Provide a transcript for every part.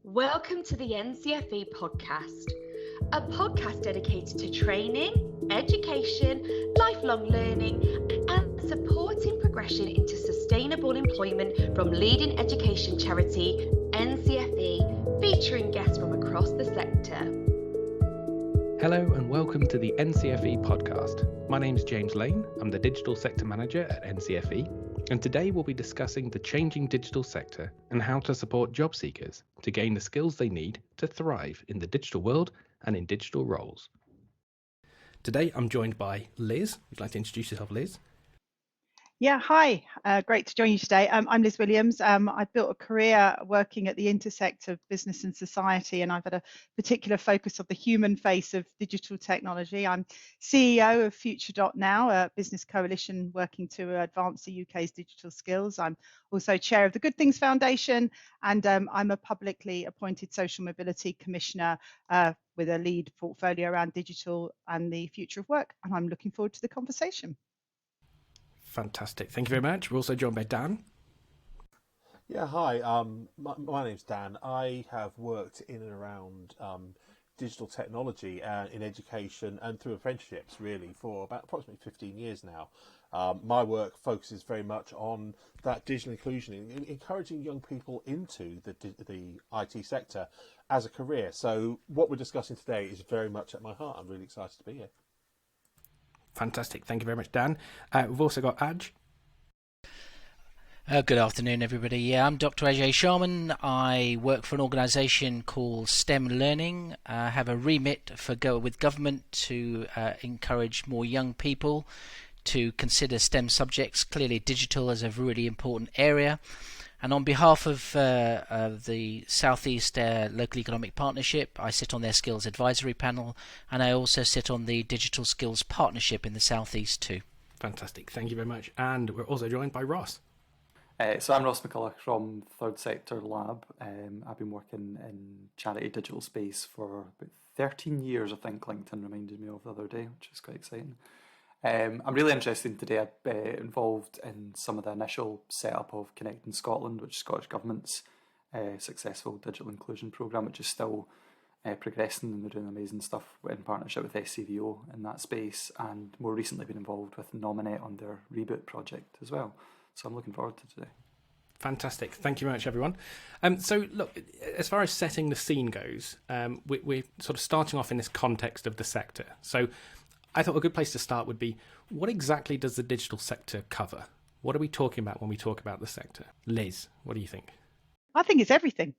Welcome to the NCFE Podcast, a podcast dedicated to training, education, lifelong learning, and supporting progression into sustainable employment from leading education charity NCFE, featuring guests from across the sector. Hello and welcome to the NCFE Podcast. My name's James Lane, I'm the Digital Sector Manager at NCFE, and today we'll be discussing the changing digital sector and how to support job seekers to gain the skills they need to thrive in the digital world and in digital roles. Today I'm joined by Liz. Would you like to introduce yourself, Liz? Yeah, hi. Great to join you today. I'm Liz Williams. I've built a career working at the intersect of business and society, and I've had a particular focus on the human face of digital technology. I'm CEO of FutureDotNow, a business coalition working to advance the UK's digital skills. I'm also chair of the Good Things Foundation, and I'm a publicly appointed social mobility commissioner with a lead portfolio around digital and the future of work. And I'm looking forward to the conversation. Fantastic. Thank you very much. We're also joined by Dan. Yeah, hi. My name's Dan. I have worked in and around digital technology in education and through apprenticeships really for about approximately 15 years now. My work focuses very much on that digital inclusion, encouraging young people into the IT sector as a career. So what we're discussing today is very much at my heart. I'm really excited to be here. Fantastic. Thank you very much, Dan. We've also got Aj. Good afternoon, everybody. Yeah, I'm Dr. Ajay Sharman. I work for an organisation called STEM Learning. I have a remit with government to encourage more young people to consider STEM subjects. Clearly, digital is a really important area. And on behalf of the South East Local Economic Partnership, I sit on their Skills Advisory Panel, and I also sit on the Digital Skills Partnership in the South East too. Fantastic. Thank you very much. And we're also joined by Ross. So I'm Ross McCulloch from Third Sector Lab. I've been working in charity digital space for about 13 years, I think LinkedIn reminded me of the other day, which is quite exciting. I'm really interested today. I've been involved in some of the initial setup of Connecting Scotland, which is Scottish Government's successful digital inclusion programme, which is still progressing, and they're doing amazing stuff in partnership with SCVO in that space, and more recently been involved with Nominate on their Reboot project as well. So I'm looking forward to today. Fantastic. Thank you very much, everyone. So, look, as far as setting the scene goes, we're sort of starting off in this context of the sector. So I thought a good place to start would be, what exactly does the digital sector cover? What are we talking about when we talk about the sector? Liz, what do you think? I think it's everything.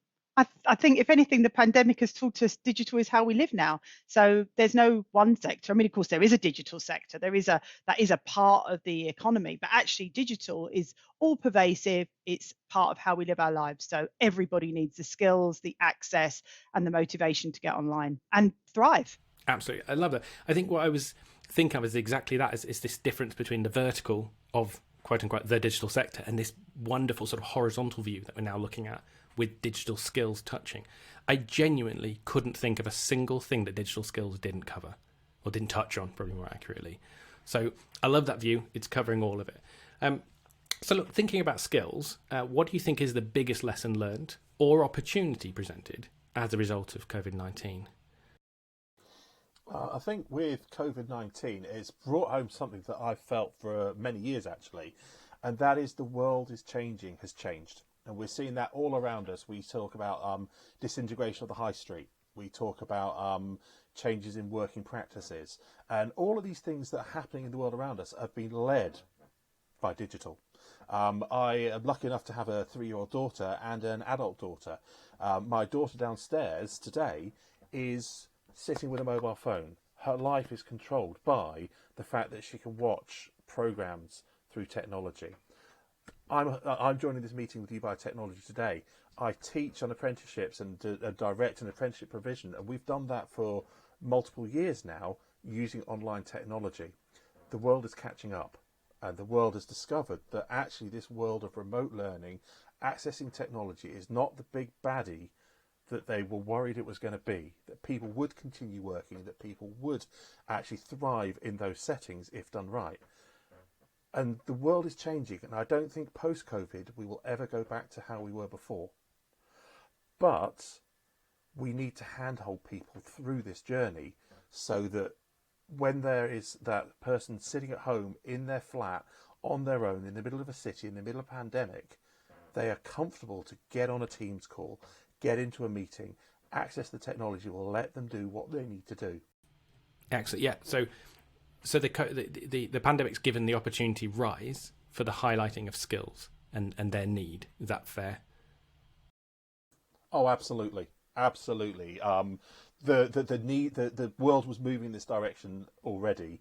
I think, if anything, the pandemic has taught us digital is how we live now. So there's no one sector. I mean, of course, there is a digital sector. That is a part of the economy. But actually, digital is all pervasive. It's part of how we live our lives. So everybody needs the skills, the access, and the motivation to get online and thrive. Absolutely. I love that. I think what I was thinking of is exactly that, is this difference between the vertical of, quote unquote, the digital sector and this wonderful sort of horizontal view that we're now looking at with digital skills touching. I genuinely couldn't think of a single thing that digital skills didn't cover, or didn't touch on, probably more accurately. So I love that view. It's covering all of it. So look, thinking about skills, what do you think is the biggest lesson learned or opportunity presented as a result of COVID-19? I think with COVID-19, it's brought home something that I've felt for many years, actually, and that is the world is changing, has changed. And we're seeing that all around us. We talk about disintegration of the high street. We talk about changes in working practices. And all of these things that are happening in the world around us have been led by digital. I am lucky enough to have a 3-year-old daughter and an adult daughter. My daughter downstairs today is sitting with a mobile phone. Her life is controlled by the fact that she can watch programs through technology. I'm joining this meeting with you by technology today. I teach on apprenticeships and direct an apprenticeship provision, and we've done that for multiple years now using online technology. The world is catching up, and the world has discovered that actually this world of remote learning, accessing technology, is not the big baddie that they were worried it was going to be, that people would continue working, that people would actually thrive in those settings if done right. And the world is changing, and I don't think post-COVID we will ever go back to how we were before. But we need to handhold people through this journey so that when there is that person sitting at home in their flat on their own in the middle of a city, in the middle of a pandemic, they are comfortable to get on a Teams call, get into a meeting, access the technology will let them do what they need to do. Excellent. Yeah. So the pandemic's given the opportunity rise for the highlighting of skills and their need. Is that fair? Oh, absolutely. Absolutely. The need, the world was moving in this direction already.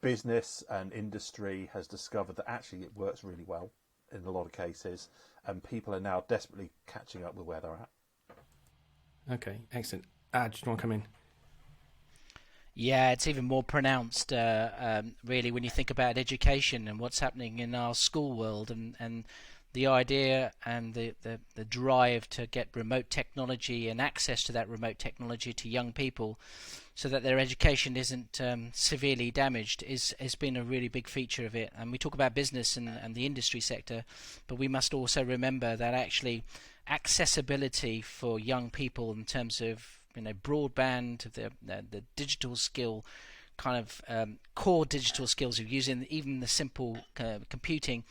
Business and industry has discovered that actually it works really well in a lot of cases, and people are now desperately catching up with where they're at. Okay, excellent. Aj, do you want to come in? Yeah, it's even more pronounced, really, when you think about education and what's happening in our school world, and the idea and the drive to get remote technology and access to that remote technology to young people so that their education isn't severely damaged has been a really big feature of it. And we talk about business and the industry sector, but we must also remember that actually accessibility for young people in terms of broadband, the digital skill, kind of core digital skills of using even the simple computing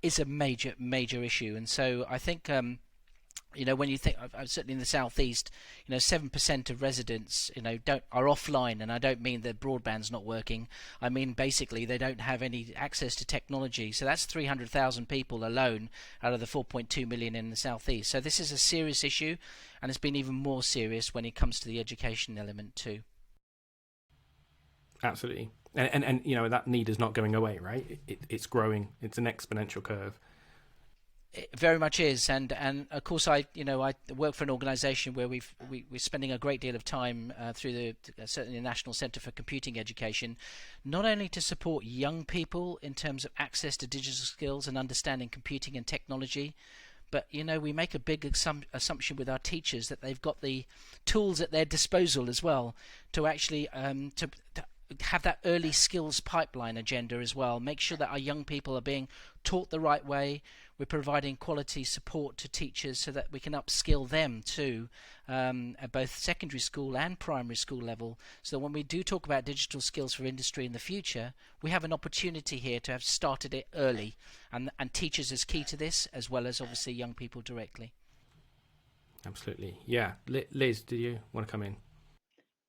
is a major issue. And so I think when you think, certainly in the southeast, 7% of residents are offline, and I don't mean that broadband's not working. I mean basically they don't have any access to technology. So that's 300,000 people alone out of the 4.2 million in the southeast. So this is a serious issue, and it's been even more serious when it comes to the education element too. Absolutely. And that need is not going away, right? It's growing. It's an exponential curve. It very much is, and of course I work for an organisation where we're spending a great deal of time through certainly the National Centre for Computing Education, not only to support young people in terms of access to digital skills and understanding computing and technology, but we make a big assumption with our teachers that they've got the tools at their disposal as well to actually to have that early skills pipeline agenda as well. Make sure that our young people are being taught the right way. We're providing quality support to teachers so that we can upskill them too, at both secondary school and primary school level, so that when we do talk about digital skills for industry in the future, we have an opportunity here to have started it early, and teachers is key to this, as well as obviously young people directly. Absolutely. Yeah. Liz, did you want to come in?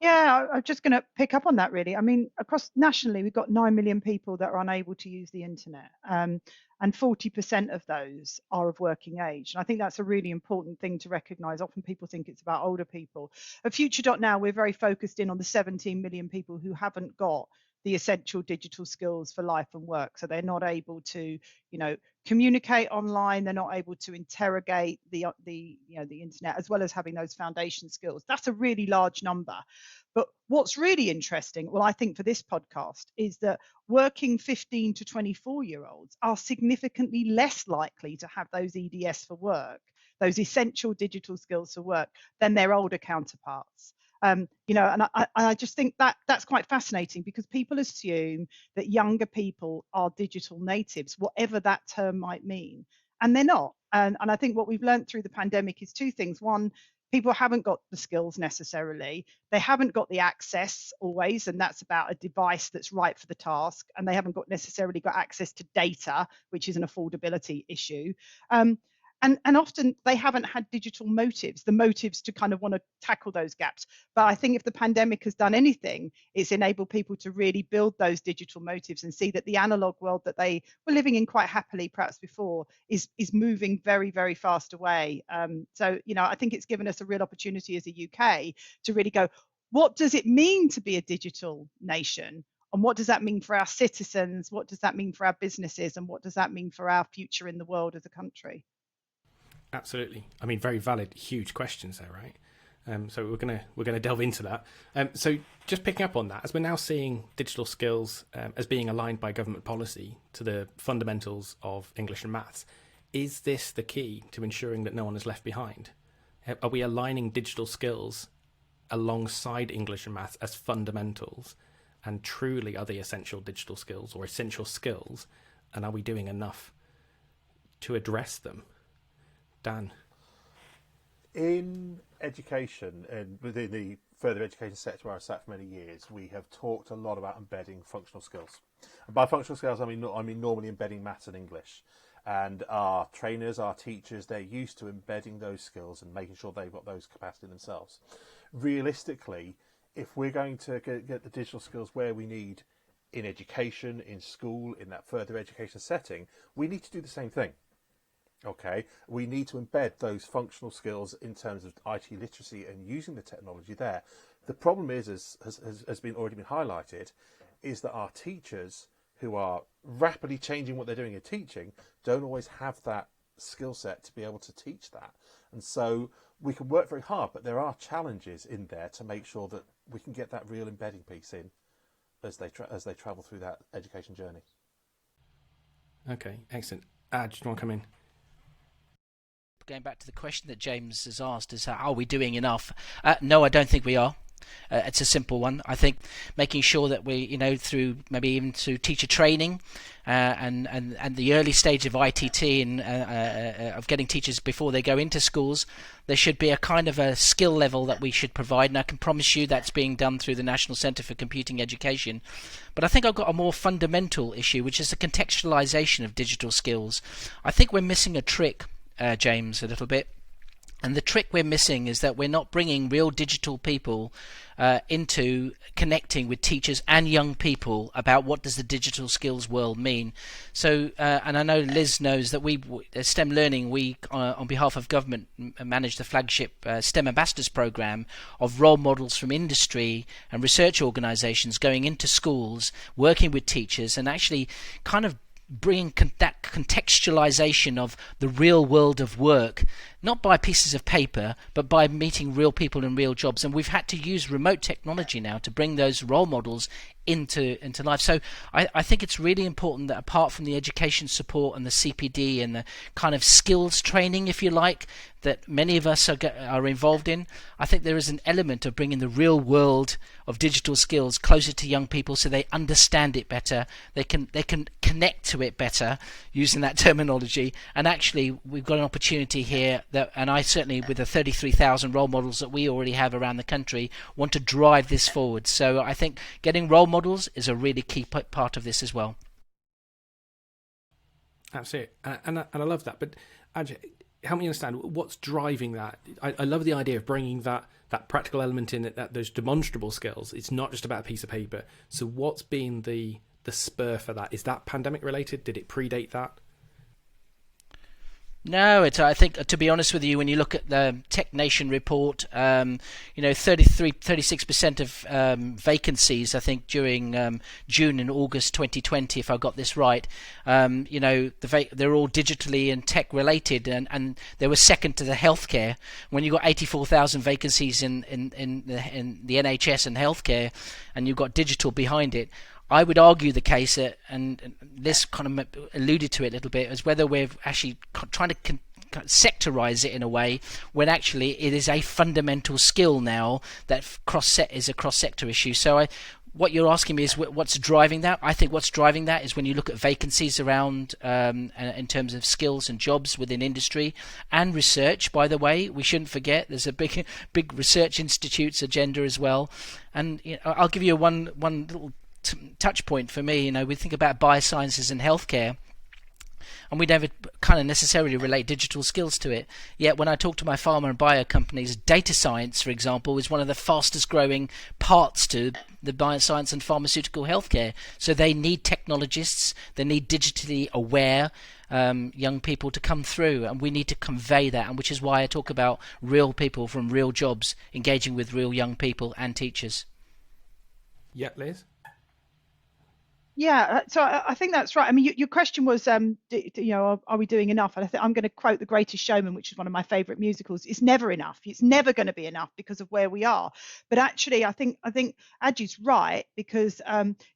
Yeah, I'm just going to pick up on that, really. I mean, across nationally, we've got 9 million people that are unable to use the internet, and 40% of those are of working age. And I think that's a really important thing to recognise. Often people think it's about older people. At FutureDotNow, we're very focused in on the 17 million people who haven't got the essential digital skills for life and work. So they're not able to, communicate online. They're not able to interrogate the internet, as well as having those foundation skills. That's a really large number. But what's really interesting, well, I think for this podcast, is that working 15 to 24-year-olds are significantly less likely to have those EDS for work, those essential digital skills for work, than their older counterparts. And I just think that that's quite fascinating, because people assume that younger people are digital natives, whatever that term might mean, and they're not. And I think what we've learned through the pandemic is two things. One, people haven't got the skills necessarily. They haven't got the access always, and that's about a device that's right for the task. And they haven't necessarily got access to data, which is an affordability issue. And often they haven't had digital motives, the motives to kind of want to tackle those gaps. But I think if the pandemic has done anything, it's enabled people to really build those digital motives and see that the analog world that they were living in quite happily perhaps before is moving very, very fast away. So I think it's given us a real opportunity as a UK to really go, what does it mean to be a digital nation? And what does that mean for our citizens? What does that mean for our businesses? And what does that mean for our future in the world as a country? Absolutely. I mean, very valid, huge questions there, right? So we're gonna delve into that. So just picking up on that, as we're now seeing digital skills as being aligned by government policy to the fundamentals of English and maths, is this the key to ensuring that no one is left behind? Are we aligning digital skills alongside English and maths as fundamentals, and truly are they essential digital skills or essential skills, and are we doing enough to address them? Dan? In education and within the further education sector where I sat for many years, we have talked a lot about embedding functional skills. And by functional skills, I mean normally embedding maths and English. And our trainers, our teachers, they're used to embedding those skills and making sure they've got those capacity themselves. Realistically, if we're going to get the digital skills where we need in education, in school, in that further education setting, we need to do the same thing. Okay, we need to embed those functional skills in terms of IT literacy and using the technology there. The problem is, as has already been highlighted, is that our teachers, who are rapidly changing what they're doing in teaching, don't always have that skill set to be able to teach that. And so we can work very hard, but there are challenges in there to make sure that we can get that real embedding piece in as they travel through that education journey. Okay, excellent. Do you want to come in? Going back to the question that James has asked, is are we doing enough? No, I don't think we are. It's a simple one. I think making sure that we, through maybe even through teacher training and the early stage of ITT and of getting teachers before they go into schools, there should be a kind of a skill level that we should provide, and I can promise you that's being done through the National Centre for Computing Education. But I think I've got a more fundamental issue, which is the contextualisation of digital skills. I think we're missing a trick, James, a little bit. And the trick we're missing is that we're not bringing real digital people into connecting with teachers and young people about what does the digital skills world mean. So, and I know Liz knows that we, STEM Learning, we on behalf of government manage the flagship STEM Ambassadors program of role models from industry and research organisations going into schools, working with teachers, and actually kind of bringing that contextualization of the real world of work, not by pieces of paper, but by meeting real people in real jobs. And we've had to use remote technology now to bring those role models into life. So I think it's really important that apart from the education support and the CPD and the kind of skills training, if you like, that many of us are involved in, I think there is an element of bringing the real world of digital skills closer to young people so they understand it better, they can connect to it better, using that terminology. And actually we've got an opportunity here that, and I certainly, with the 33,000 role models that we already have around the country, want to drive this forward. So I think getting role models is a really key part of this as well. Absolutely, and I love that. But Ajay, help me understand what's driving that. I love the idea of bringing that practical element in it, that those demonstrable skills. It's not just about a piece of paper. So what's been the spur for that? Is that pandemic related? Did it predate that? No, I think, to be honest with you, when you look at the Tech Nation report, 36% of vacancies, I think, during June and August 2020, if I got this right, they're all digitally and tech related, and they were second to the healthcare. When you got 84,000 vacancies in the NHS and healthcare, and you've got digital behind it, I would argue the case, and Liz kind of alluded to it a little bit, as whether we're actually trying to sectorize it in a way when actually it is a fundamental skill now that is a cross-sector issue. So what you're asking me is what's driving that? I think what's driving that is when you look at vacancies around in terms of skills and jobs within industry and research. By the way, we shouldn't forget there's a big research institutes agenda as well. And I'll give you one little touch point for me. We think about biosciences and healthcare, and we never kind of necessarily relate digital skills to it. Yet when I talk to my pharma and bio companies, data science, for example, is one of the fastest growing parts to the bioscience and pharmaceutical healthcare. So they need technologists, they need digitally aware young people to come through, and we need to convey that, and which is why I talk about real people from real jobs engaging with real young people and teachers. Yeah, Liz? Yeah, so I think that's right. I mean, your question was, are we doing enough? And I think I'm going to quote The Greatest Showman, which is one of my favourite musicals. It's never enough. It's never going to be enough because of where we are. But actually, I think Ajay's right, because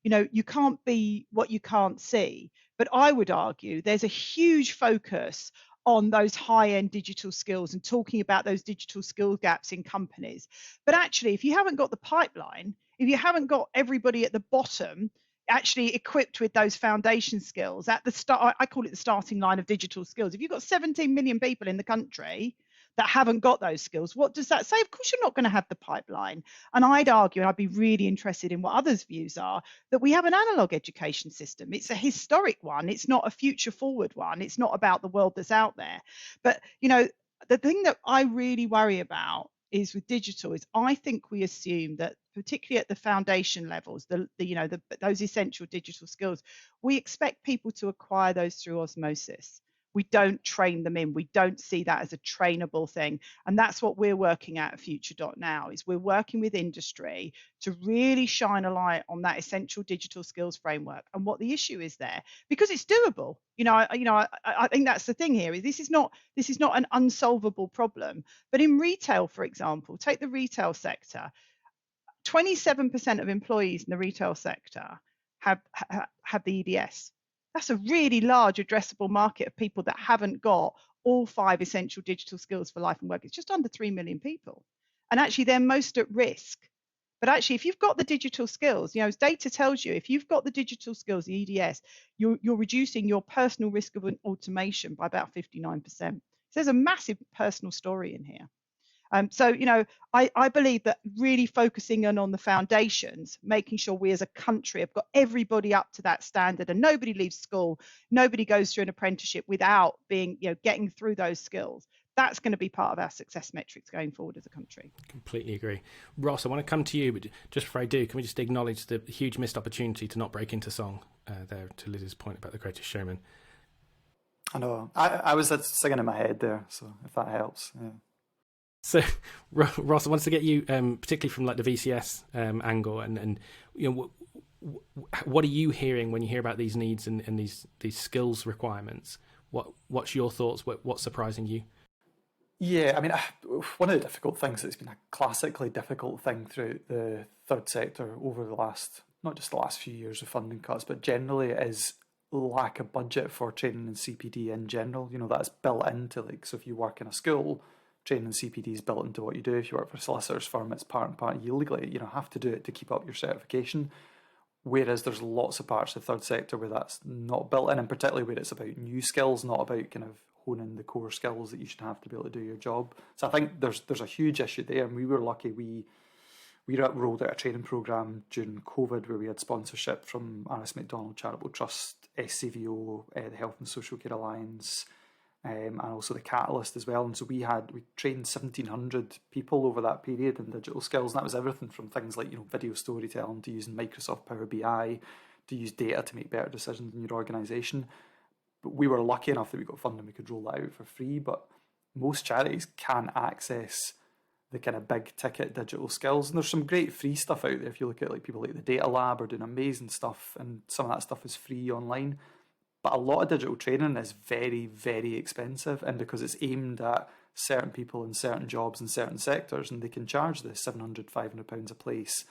you can't be what you can't see. But I would argue there's a huge focus on those high-end digital skills and talking about those digital skill gaps in companies. But actually, if you haven't got the pipeline, if you haven't got everybody at the bottom actually equipped with those foundation skills at the start, I call it the starting line of digital skills. If you've got 17 million people in the country that haven't got those skills. What does that say? Of course, you're not going to have the pipeline. And I'd argue, and I'd be really interested in what others' views are, that we have an analog education system. It's a historic one. It's not a future forward one. It's not about the world that's out there. But, the thing that I really worry about is with digital is I think we assume that particularly at the foundation levels, those essential digital skills, we expect people to acquire those through osmosis. We don't train them in. We don't see that as a trainable thing. And that's what we're working at FutureDotNow, is we're working with industry to really shine a light on that essential digital skills framework and what the issue is there, because it's doable. I think that's the thing here. This is not an unsolvable problem. But in retail, for example, take the retail sector. 27% of employees in the retail sector have the EDS. That's a really large addressable market of people that haven't got all 5 essential digital skills for life and work. It's just under 3 million people. And actually, they're most at risk. But actually, if you've got the digital skills, as data tells you, if you've got the digital skills, the EDS, you're reducing your personal risk of automation by about 59%. So there's a massive personal story in here. I believe that really focusing on the foundations, making sure we as a country have got everybody up to that standard, and nobody leaves school, nobody goes through an apprenticeship without being, getting through those skills. That's going to be part of our success metrics going forward as a country. Completely agree. Ross, I want to come to you, but just before I do, can we just acknowledge the huge missed opportunity to not break into song there, to Liz's point about the greatest showman? I know. I was singing in my head there, so if that helps, yeah. So, Ross, I wanted to get you, particularly from like the VCS angle, and what are you hearing when you hear about these needs and these skills requirements? What's your thoughts? What's surprising you? Yeah, I mean, one of the difficult things that's been a classically difficult thing throughout the third sector over not just the last few years of funding cuts, but generally is lack of budget for training in CPD in general. That's built into, so if you work in a school, training in CPD is built into what you do. If you work for a solicitor's firm, it's part and part. You legally, have to do it to keep up your certification. Whereas there's lots of parts of the third sector where that's not built in, and particularly where it's about new skills, not about kind of honing the core skills that you should have to be able to do your job. So I think there's a huge issue there, and we were lucky. We rolled out a training programme during COVID where we had sponsorship from RS McDonald Charitable Trust, SCVO, the Health and Social Care Alliance, and also the Catalyst as well. And so we trained 1,700 people over that period in digital skills, and that was everything from things like video storytelling to using Microsoft Power BI to use data to make better decisions in your organisation. But we were lucky enough that we got funding, we could roll that out for free. But most charities can't access the kind of big ticket digital skills, and there's some great free stuff out there. If you look at people like the Data Lab are doing amazing stuff, and some of that stuff is free online. But a lot of digital training is very, very expensive, and because it's aimed at certain people in certain jobs in certain sectors, and they can charge the £700, £500 a place,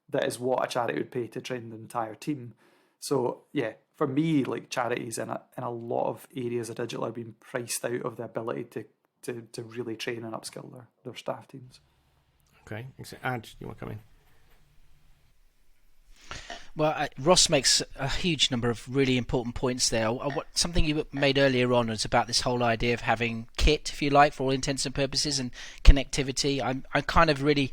that is what a charity would pay to train the entire team. So yeah, for me, like charities in a lot of areas of digital are being priced out of the ability to really train and upskill their staff teams. Okay, Aj, you want to come in? Well, Ross makes a huge number of really important points there. Something you made earlier on was about this whole idea of having kit, if you like, for all intents and purposes, and connectivity. I kind of really...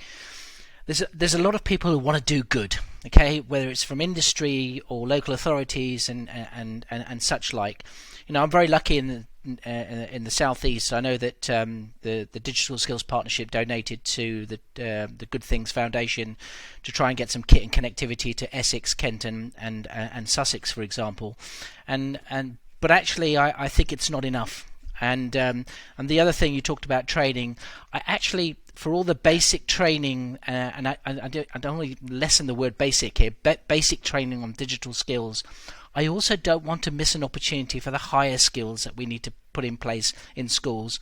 There's a lot of people who want to do good, okay, whether it's from industry or local authorities and such like. I'm very lucky in the southeast. I know that the Digital Skills Partnership donated to the Good Things Foundation to try and get some kit and connectivity to Essex, Kent, and Sussex, for example. But actually, I think it's not enough. And the other thing you talked about training, I actually, for all the basic training, and I don't only lessen the word basic here, basic training on digital skills, I also don't want to miss an opportunity for the higher skills that we need to put in place in schools.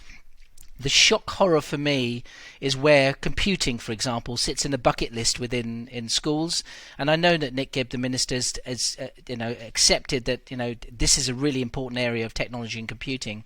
The shock horror for me is where computing, for example, sits in the bucket list in schools. And I know that Nick Gibb, the minister, has accepted that this is a really important area of technology and computing.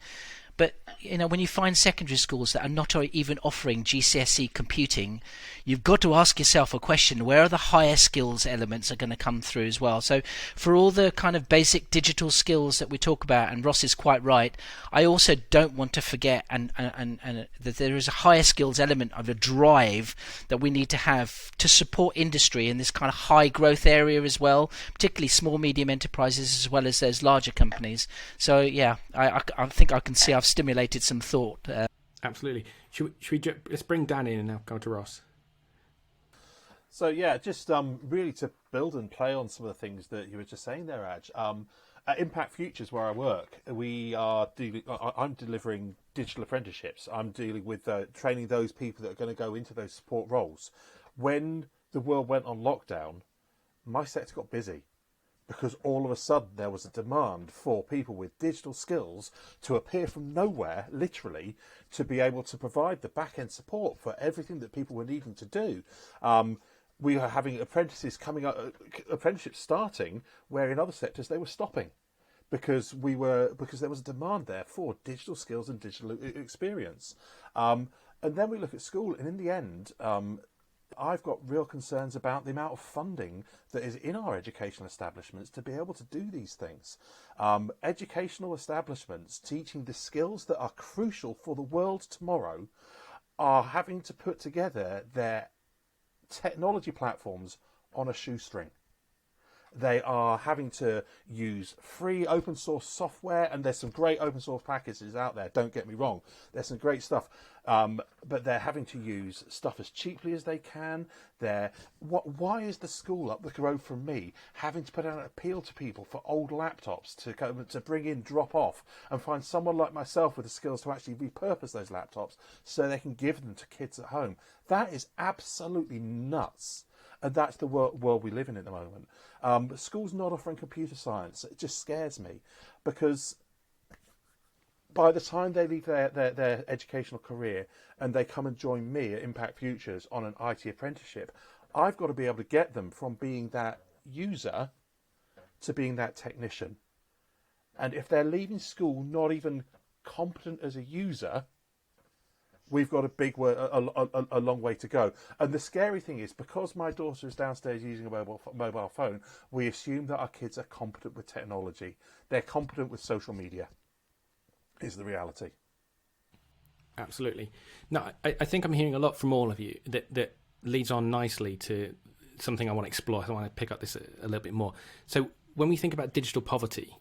But when you find secondary schools that are not even offering GCSE computing, you've got to ask yourself a question: where are the higher skills elements are going to come through as well? So for all the kind of basic digital skills that we talk about, and Ross is quite right, I also don't want to forget and that there is a higher skills element of a drive that we need to have to support industry in this kind of high growth area as well, particularly small medium enterprises as well as those larger companies. So yeah, I think I can see I've stimulated some thought. Absolutely. Let's bring Dan in and now go to Ross. So yeah, just really to build and play on some of the things that you were just saying there, Aj. At Impact Futures, where I work, I'm delivering digital apprenticeships. I'm dealing with training those people that are going to go into those support roles. When the world went on lockdown, my sector got busy, because all of a sudden there was a demand for people with digital skills to appear from nowhere, literally, to be able to provide the back-end support for everything that people were needing to do. We are having apprenticeships starting where in other sectors they were stopping, because there was a demand there for digital skills and digital experience. And then we look at school, and in the end, I've got real concerns about the amount of funding that is in our educational establishments to be able to do these things. Educational establishments teaching the skills that are crucial for the world tomorrow are having to put together their technology platforms on a shoestring. They are having to use free open source software, and there's some great open source packages out there, don't get me wrong. There's some great stuff, but they're having to use stuff as cheaply as they can. Why is the school up the road from me having to put out an appeal to people for old laptops to bring in, drop off, and find someone like myself with the skills to actually repurpose those laptops so they can give them to kids at home? That is absolutely nuts. And that's the world we live in at the moment. Schools not offering computer science, it just scares me, because by the time they leave their educational career and they come and join me at Impact Futures on an IT apprenticeship, I've got to be able to get them from being that user to being that technician. And if they're leaving school not even competent as a user, we've got a long way to go. And the scary thing is, because my daughter is downstairs using a mobile phone, we assume that our kids are competent with technology. They're competent with social media, is the reality. Absolutely. No, I think I'm hearing a lot from all of you that leads on nicely to something I want to explore. I want to pick up this a little bit more. So when we think about digital poverty,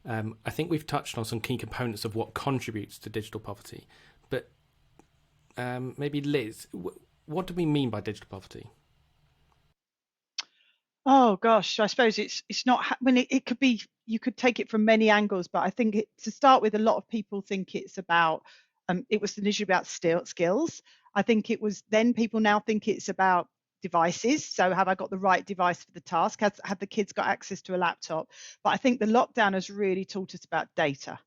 I think we've touched on some key components of what contributes to digital poverty. But maybe Liz, what do we mean by digital poverty? Oh gosh, I suppose it's not. It could be. You could take it from many angles, but I think to start with, a lot of people think it's about. It was initially about skills. I think it was. Then people now think it's about devices. So have I got the right device for the task? Have the kids got access to a laptop? But I think the lockdown has really taught us about data,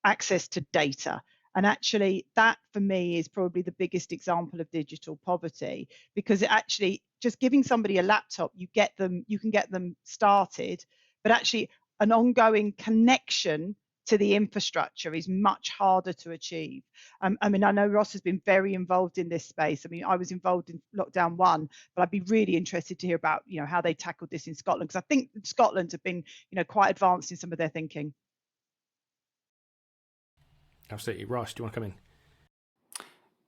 access to data. And actually, that for me is probably the biggest example of digital poverty, because it actually just giving somebody a laptop, you can get them started, but actually an ongoing connection to the infrastructure is much harder to achieve. I mean, I know Ross has been very involved in this space. I mean, I was involved in lockdown 1, but I'd be really interested to hear about, how they tackled this in Scotland, because I think Scotland have been, quite advanced in some of their thinking. Absolutely. Ross, do you want to come in?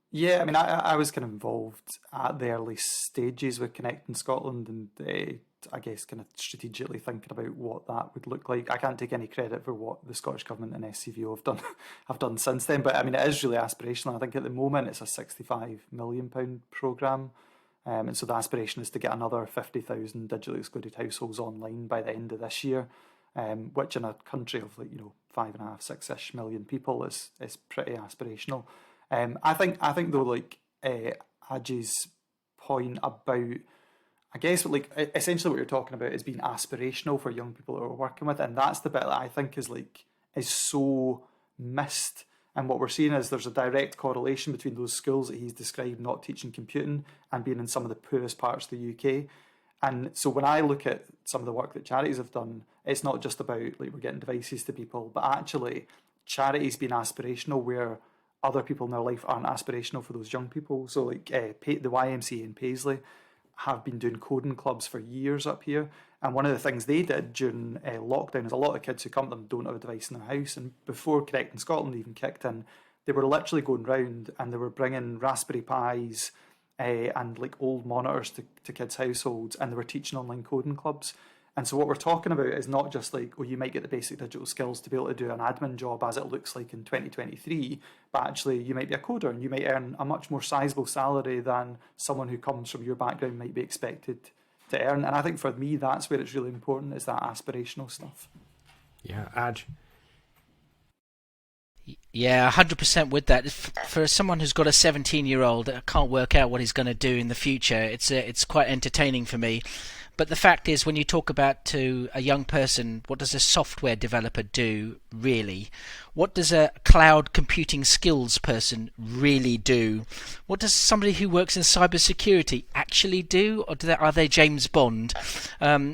Yeah, I mean, I was kind of involved at the early stages with Connecting Scotland, and I guess kind of strategically thinking about what that would look like. I can't take any credit for what the Scottish Government and SCVO have done since then, but I mean, it is really aspirational. I think at the moment it's a £65 million programme, and so the aspiration is to get another 50,000 digitally excluded households online by the end of this year. Which in a country of 5.5, 6-ish million people is pretty aspirational. I think though, Ajay's point about, I guess essentially what you're talking about is being aspirational for young people that we're working with, and that's the bit that I think is so missed. And what we're seeing is there's a direct correlation between those schools that he's described not teaching computing and being in some of the poorest parts of the UK. And so when I look at some of the work that charities have done, it's not just about we're getting devices to people, but actually charities being aspirational where other people in their life aren't aspirational for those young people. So like the YMCA in Paisley have been doing coding clubs for years up here. And one of the things they did during lockdown is a lot of kids who come to them don't have a device in their house. And before Connecting Scotland even kicked in, they were literally going round and they were bringing Raspberry Pis and like old monitors to kids' households, and they were teaching online coding clubs. And so what we're talking about is not just like, oh, you might get the basic digital skills to be able to do an admin job as it looks like in 2023, but actually you might be a coder and you might earn a much more sizable salary than someone who comes from your background might be expected to earn. And I think for me, that's where it's really important, is that aspirational stuff. Yeah, Aj. Yeah, 100% with that. For someone who's got a 17-year-old that can't work out what he's going to do in the future, it's quite entertaining for me. But the fact is, when you talk about to a young person, what does a software developer do, really? What does a cloud computing skills person really do? What does somebody who works in cybersecurity actually do? Or are they James Bond?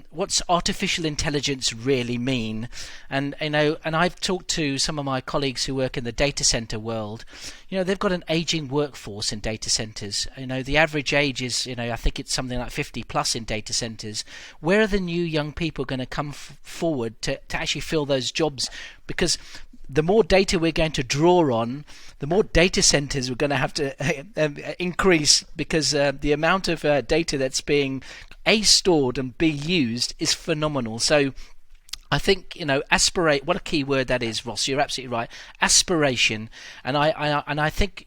What's artificial intelligence really mean? And I've talked to some of my colleagues who work in the data center world. They've got an aging workforce in data centers. The average age is, I think it's something like 50 plus in data centers. Where are the new young people going to come forward to actually fill those jobs? Because the more data we're going to draw on, the more data centers we're going to have to increase, because the amount of data that's being stored and be used is phenomenal. So I think, aspirate, what a key word that is, Ross. You're absolutely right. Aspiration. And I think,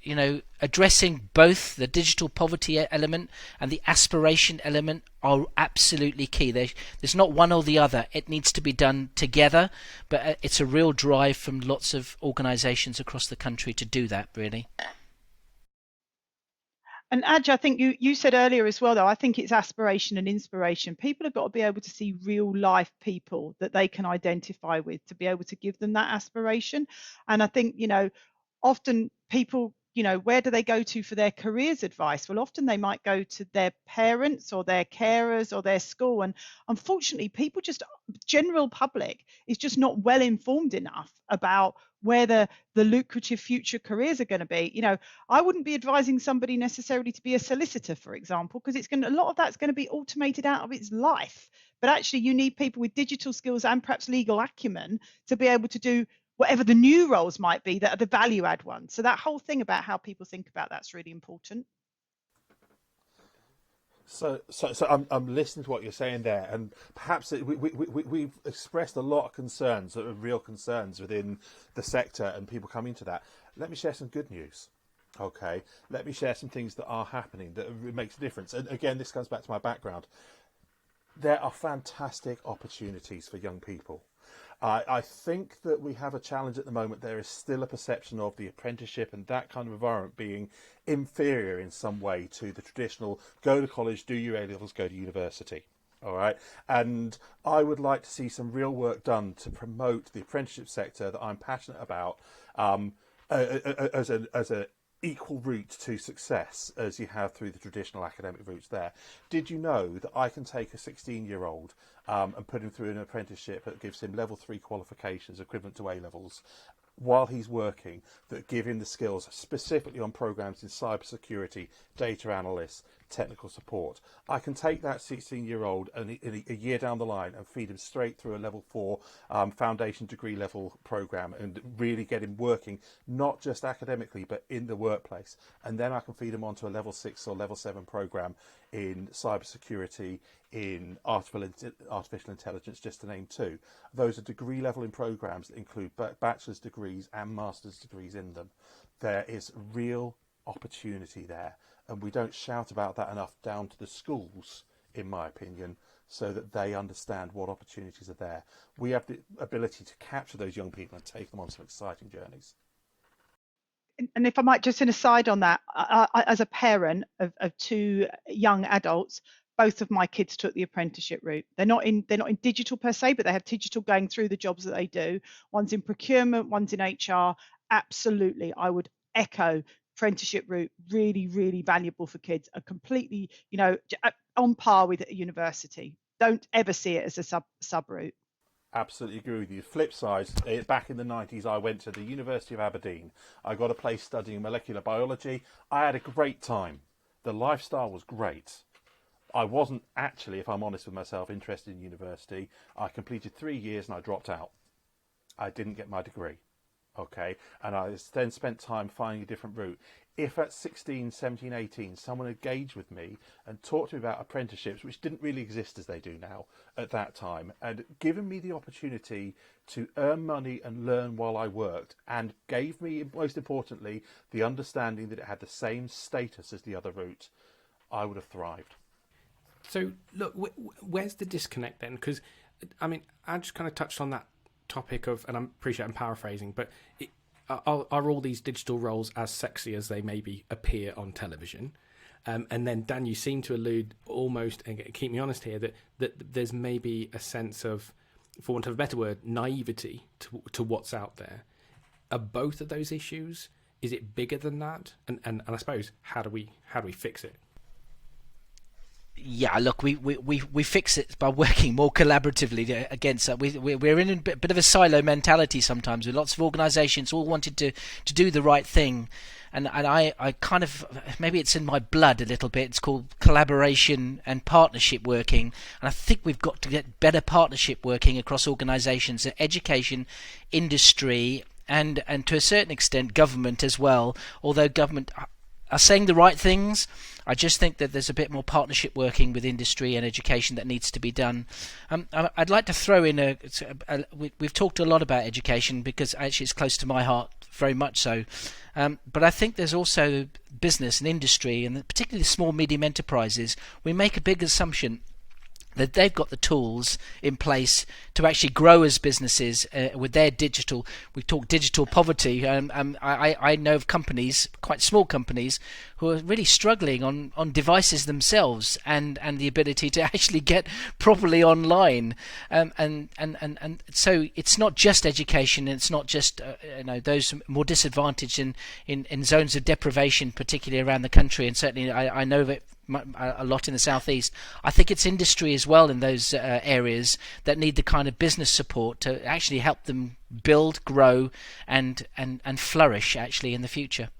addressing both the digital poverty element and the aspiration element are absolutely key. There's not one or the other. It needs to be done together, but it's a real drive from lots of organisations across the country to do that, really. And Aj, I think you said earlier as well, though, I think it's aspiration and inspiration. People have got to be able to see real life people that they can identify with to be able to give them that aspiration. And I think, often people, where do they go to for their careers advice? Well, often they might go to their parents or their carers or their school. And unfortunately, general public is just not well informed enough about where the lucrative future careers are going to be. I wouldn't be advising somebody necessarily to be a solicitor, for example, because a lot of that's going to be automated out of its life. But actually, you need people with digital skills and perhaps legal acumen to be able to do whatever the new roles might be that are the value add ones. So that whole thing about how people think about that's really important. So I'm listening to what you're saying there, and perhaps we've expressed a lot of concerns, that are real concerns within the sector, and people coming to that. Let me share some good news. Okay, let me share some things that are happening that makes a difference. And again, this comes back to my background. There are fantastic opportunities for young people. I think that we have a challenge at the moment. There is still a perception of the apprenticeship and that kind of environment being inferior in some way to the traditional go to college, do your A-levels, go to university. All right. And I would like to see some real work done to promote the apprenticeship sector that I'm passionate about as a equal route to success as you have through the traditional academic routes there. Did you know that I can take a 16-year-old and put him through an apprenticeship that gives him level 3 qualifications equivalent to A-levels while he's working, that give him the skills specifically on programs in cybersecurity, data analysts, technical support. I can take that 16-year-old and a year down the line and feed him straight through a level 4 foundation degree level program and really get him working, not just academically, but in the workplace. And then I can feed him onto a level 6 or level 7 program in cybersecurity, in artificial intelligence, just to name two. Those are degree level in programs that include bachelor's degrees and master's degrees in them. There is real opportunity there, and we don't shout about that enough down to the schools, in my opinion, so that they understand what opportunities are there. We have the ability to capture those young people and take them on some exciting journeys. And if I might just an aside on that, I, as a parent of two young adults, both of my kids took the apprenticeship route. They're not in digital per se, but they have digital going through the jobs that they do. One's in procurement, one's in HR. Absolutely, I would echo apprenticeship route. Really, really valuable for kids. Are completely, on par with a university. Don't ever see it as a sub route. absolutely agree with you. Flip side, back in the 90s, I went to the University of Aberdeen. I got a place studying molecular biology. I had a great time. The lifestyle was great. I wasn't actually, if I'm honest with myself, interested in university. I completed 3 years and I dropped out. I didn't get my degree. Okay, and I then spent time finding a different route. If at 16, 17, 18, someone engaged with me and talked to me about apprenticeships, which didn't really exist as they do now at that time, and given me the opportunity to earn money and learn while I worked, and gave me, most importantly, the understanding that it had the same status as the other route, I would have thrived. So, look, where's the disconnect then? Because, I mean, I just kind of touched on that topic of, and I appreciate I'm paraphrasing, but are all these digital roles as sexy as they maybe appear on television? And then, Dan, you seem to allude almost, and keep me honest here, that there's maybe a sense of, for want of a better word, naivety to what's out there. Are both of those issues? Is it bigger than that? And I suppose, how do we fix it? Yeah, look, we fix it by working more collaboratively against that. We're in a bit of a silo mentality sometimes, with lots of organisations all wanted to do the right thing, and I kind of, maybe it's in my blood a little bit. It's called collaboration and partnership working, and I think we've got to get better partnership working across organisations, education, industry, and to a certain extent government as well. Although government are saying the right things, I just think that there's a bit more partnership working with industry and education that needs to be done. I'd like to throw in we've talked a lot about education because actually it's close to my heart, very much so. But I think there's also business and industry, and particularly small, medium enterprises. We make a big assumption that they've got the tools in place to actually grow as businesses with their digital. We talk digital poverty. I know of companies, quite small companies, who are really struggling on devices themselves and the ability to actually get properly online. And so it's not just education. It's not just those more disadvantaged in zones of deprivation, particularly around the country. And certainly I know of it a lot in the southeast. I think it's industry as well in those areas that need the kind of business support to actually help them build, grow, and flourish actually in the future.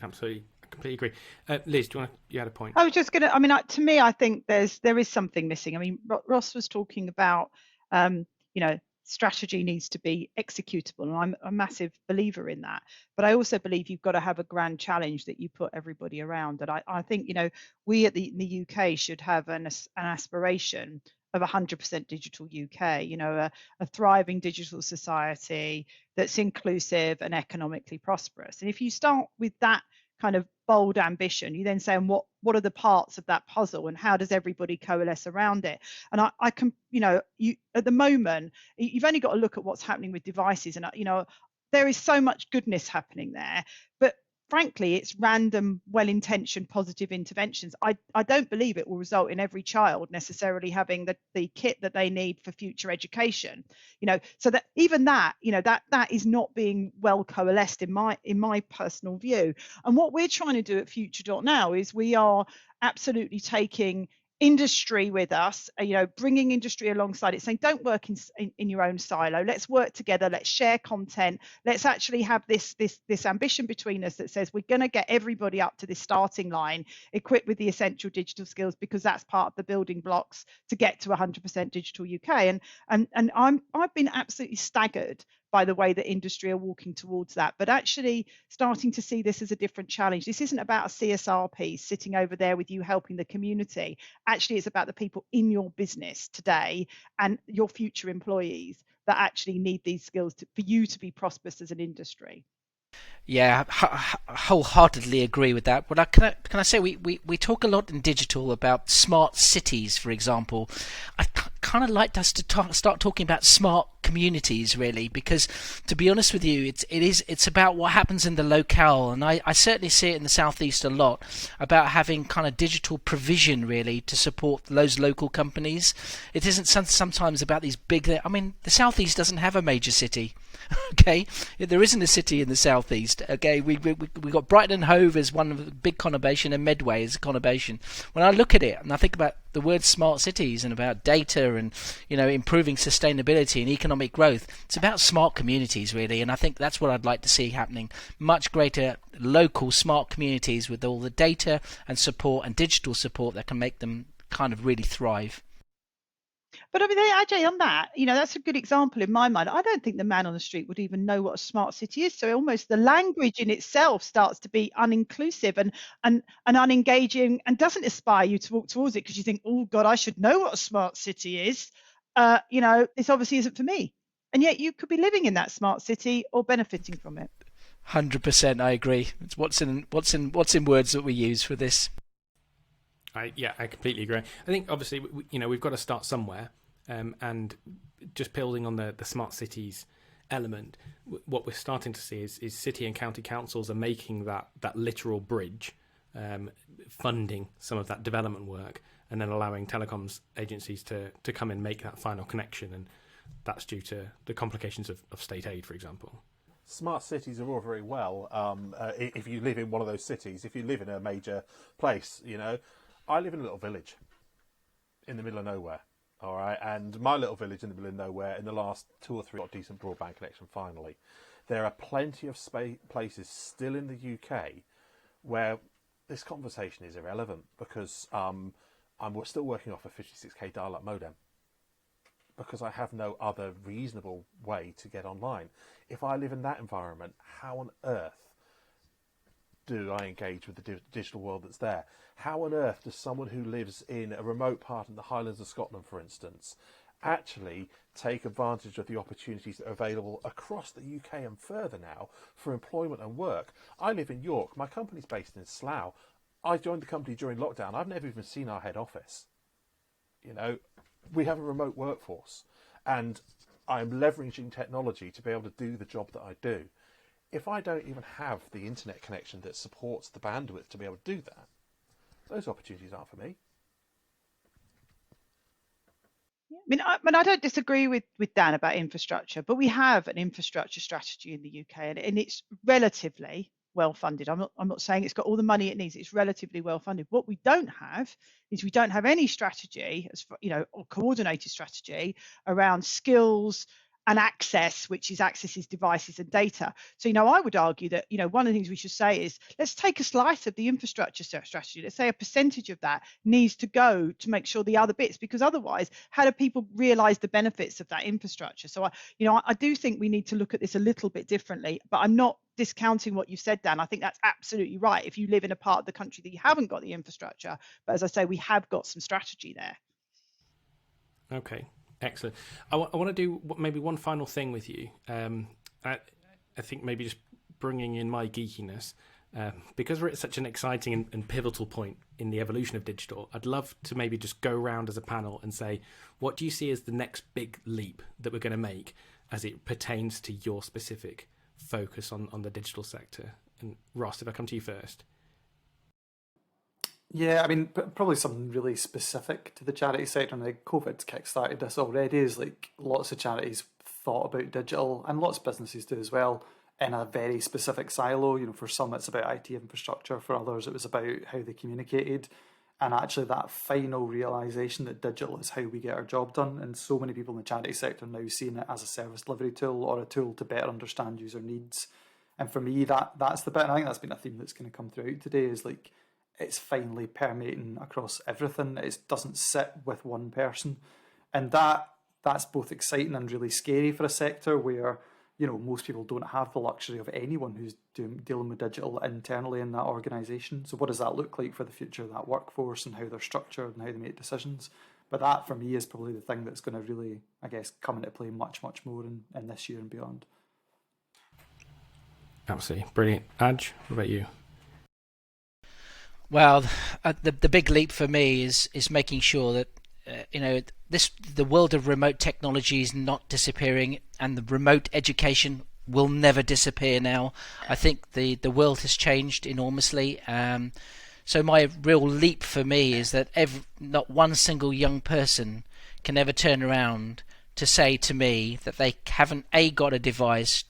Absolutely, I completely agree. Liz, you had a point? I was just going to. I mean, to me, I think there is something missing. I mean, Ross was talking about, strategy needs to be executable, and I'm a massive believer in that. But I also believe you've got to have a grand challenge that you put everybody around. And I think we in the UK should have an aspiration of 100% digital UK. A thriving digital society that's inclusive and economically prosperous. And if you start with that kind of bold ambition, you then say, and what are the parts of that puzzle, and how does everybody coalesce around it? And I can, you at the moment, you've only got to look at what's happening with devices, and there is so much goodness happening there, but frankly, it's random, well-intentioned, positive interventions. I don't believe it will result in every child necessarily having the kit that they need for future education. So that even that, that is not being well coalesced in my personal view. And what we're trying to do at FutureDotNow is we are absolutely taking industry with us, bringing industry alongside it, saying don't work in your own silo. Let's work together. Let's share content. Let's actually have this ambition between us that says we're going to get everybody up to this starting line equipped with the essential digital skills, because that's part of the building blocks to get to 100% digital UK. And I've been absolutely staggered by the way that industry are walking towards that, but actually starting to see this as a different challenge. This isn't about a CSR piece sitting over there with you helping the community. Actually, it's about the people in your business today and your future employees that actually need these skills for you to be prosperous as an industry. Yeah, wholeheartedly agree with that. But can I say we talk a lot in digital about smart cities, for example. I kind of like us to start talking about smart communities, really, because to be honest with you, it's about what happens in the locale, and I certainly see it in the southeast a lot about having kind of digital provision really to support those local companies. It isn't sometimes about these big. I mean, the southeast doesn't have a major city. Okay, there isn't a city in the southeast. Okay, we got Brighton and Hove as one of the big conurbation, and Medway as a conurbation. When I look at it and I think about the word smart cities and about data and, improving sustainability and economic growth. It's about smart communities, really, and I think that's what I'd like to see happening. Much greater local smart communities with all the data and support and digital support that can make them kind of really thrive. But I mean, Ajay, on that, that's a good example in my mind. I don't think the man on the street would even know what a smart city is. So almost the language in itself starts to be uninclusive and unengaging, and doesn't inspire you to walk towards it because you think, oh God, I should know what a smart city is. This obviously isn't for me. And yet you could be living in that smart city or benefiting from it. 100%, I agree. It's what's in words that we use for this. I completely agree. I think obviously we've got to start somewhere, and just building on the smart cities element, what we're starting to see is city and county councils are making that literal bridge, funding some of that development work, and then allowing telecoms agencies to come and make that final connection, and that's due to the complications of state aid, for example. Smart cities are all very well if you live in one of those cities. If you live in a major place, I live in a little village in the middle of nowhere, all right? And my little village in the middle of nowhere, in the last 2 or 3, got a decent broadband connection finally. There are plenty of places still in the UK where this conversation is irrelevant because I'm still working off a 56k dial-up modem because I have no other reasonable way to get online. If I live in that environment, how on earth do I engage with the digital world that's there? How on earth does someone who lives in a remote part in the Highlands of Scotland, for instance, actually take advantage of the opportunities that are available across the UK and further now for employment and work? I live in York. My company's based in Slough. I joined the company during lockdown. I've never even seen our head office. We have a remote workforce, and I'm leveraging technology to be able to do the job that I do. If I don't even have the internet connection that supports the bandwidth to be able to do that, those opportunities aren't for me. I don't disagree with Dan about infrastructure, but we have an infrastructure strategy in the UK, and it's relatively well funded. I'm not saying it's got all the money it needs. It's relatively well funded. What we don't have is we don't have any strategy, or coordinated strategy around skills and access, which accesses devices and data. So, I would argue that, one of the things we should say is let's take a slice of the infrastructure strategy. Let's say a percentage of that needs to go to make sure the other bits, because otherwise, how do people realize the benefits of that infrastructure? So, I do think we need to look at this a little bit differently, but I'm not discounting what you've said, Dan. I think that's absolutely right. If you live in a part of the country that you haven't got the infrastructure, but as I say, we have got some strategy there. Okay. Excellent. I want to do maybe one final thing with you. I think maybe just bringing in my geekiness, because we're at such an exciting and pivotal point in the evolution of digital. I'd love to maybe just go around as a panel and say, what do you see as the next big leap that we're going to make as it pertains to your specific focus on the digital sector? And Ross, if I come to you first. Yeah, probably something really specific to the charity sector, and COVID's kickstarted this already, is lots of charities thought about digital, and lots of businesses do as well, in a very specific silo. For some it's about IT infrastructure, for others it was about how they communicated, and actually that final realisation that digital is how we get our job done, and so many people in the charity sector now seeing it as a service delivery tool or a tool to better understand user needs. And for me, that's the bit, and I think that's been a theme that's going to come throughout today, is it's finally permeating across everything. It doesn't sit with one person. And that's both exciting and really scary for a sector where, most people don't have the luxury of anyone who's dealing with digital internally in that organisation. So what does that look like for the future of that workforce and how they're structured and how they make decisions? But that, for me, is probably the thing that's going to really, I guess, come into play much, much more in this year and beyond. Absolutely. Brilliant. Aj, what about you? Well, the big leap for me is making sure that the world of remote technology is not disappearing, and the remote education will never disappear now. I think the world has changed enormously. So my real leap for me is that not one single young person can ever turn around to say to me that they haven't got a device,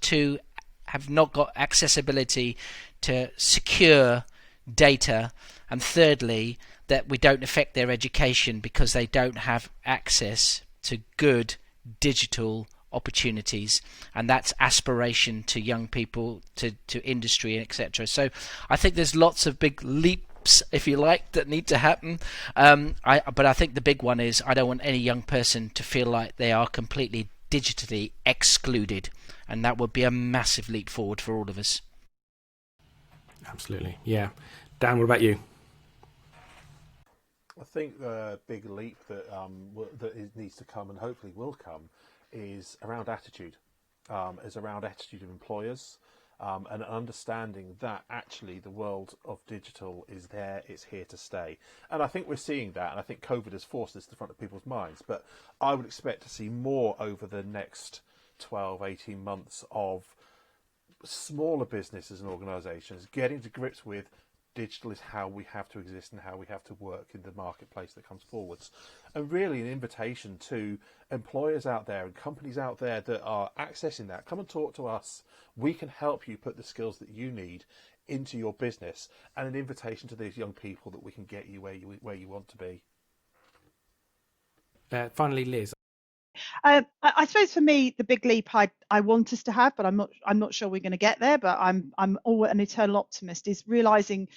have not got accessibility to secure data, And thirdly, that we don't affect their education because they don't have access to good digital opportunities, and that's aspiration to young people, to industry, etc. So I think there's lots of big leaps, if you like, that need to happen. But I think the big one is I don't want any young person to feel like they are completely digitally excluded, and that would be a massive leap forward for all of us. Absolutely, yeah. Dan, what about you? I think the big leap that needs to come, and hopefully will come, is around attitude. Is around attitude of employers, and understanding that actually the world of digital is there, it's here to stay. And I think we're seeing that, and I think COVID has forced this to the front of people's minds. But I would expect to see more over the next 12, 18 months of smaller businesses and organisations getting to grips with digital is how we have to exist and how we have to work in the marketplace that comes forwards. And really an invitation to employers out there and companies out there that are accessing that. Come and talk to us. We can help you put the skills that you need into your business, and an invitation to these young people that we can get you where you want to be. Finally, Liz. I suppose for me, the big leap I want us to have, but I'm not sure we're going to get there. But I'm an eternal optimist. Is realizing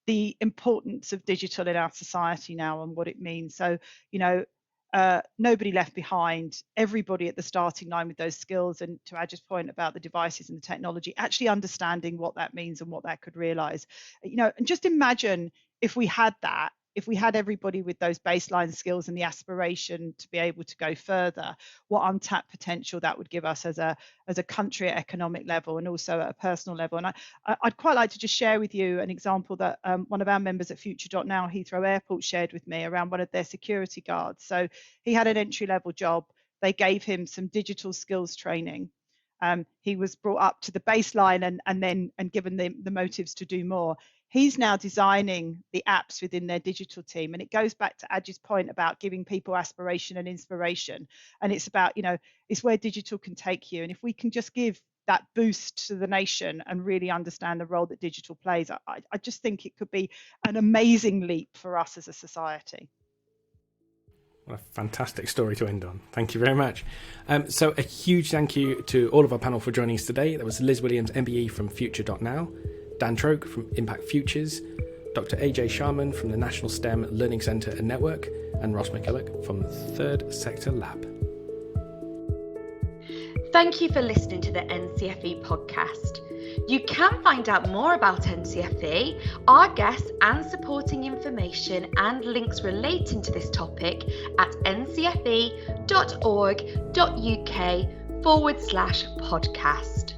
the importance of digital in our society now and what it means. So nobody left behind. Everybody at the starting line with those skills, and to Ajay's point about the devices and the technology, actually understanding what that means and what that could realize. And just imagine if we had that. If we had everybody with those baseline skills and the aspiration to be able to go further, what untapped potential that would give us as a country at economic level and also at a personal level. And I'd quite like to just share with you an example that one of our members at FutureDotNow Heathrow Airport shared with me around one of their security guards. So he had an entry-level job. They gave him some digital skills training. He was brought up to the baseline and given the motives to do more. He's now designing the apps within their digital team. And it goes back to Ajay's point about giving people aspiration and inspiration. And it's about, it's where digital can take you. And if we can just give that boost to the nation and really understand the role that digital plays, I just think it could be an amazing leap for us as a society. What a fantastic story to end on. Thank you very much. So a huge thank you to all of our panel for joining us today. That was Liz Williams MBE from FutureDotNow, Dan Troke from Impact Futures, Dr. Ajay Sharman from the National STEM Learning Centre and Network, and Ross McCulloch from the Third Sector Lab. Thank you for listening to the NCFE podcast. You can find out more about NCFE, our guests and supporting information and links relating to this topic at ncfe.org.uk/podcast.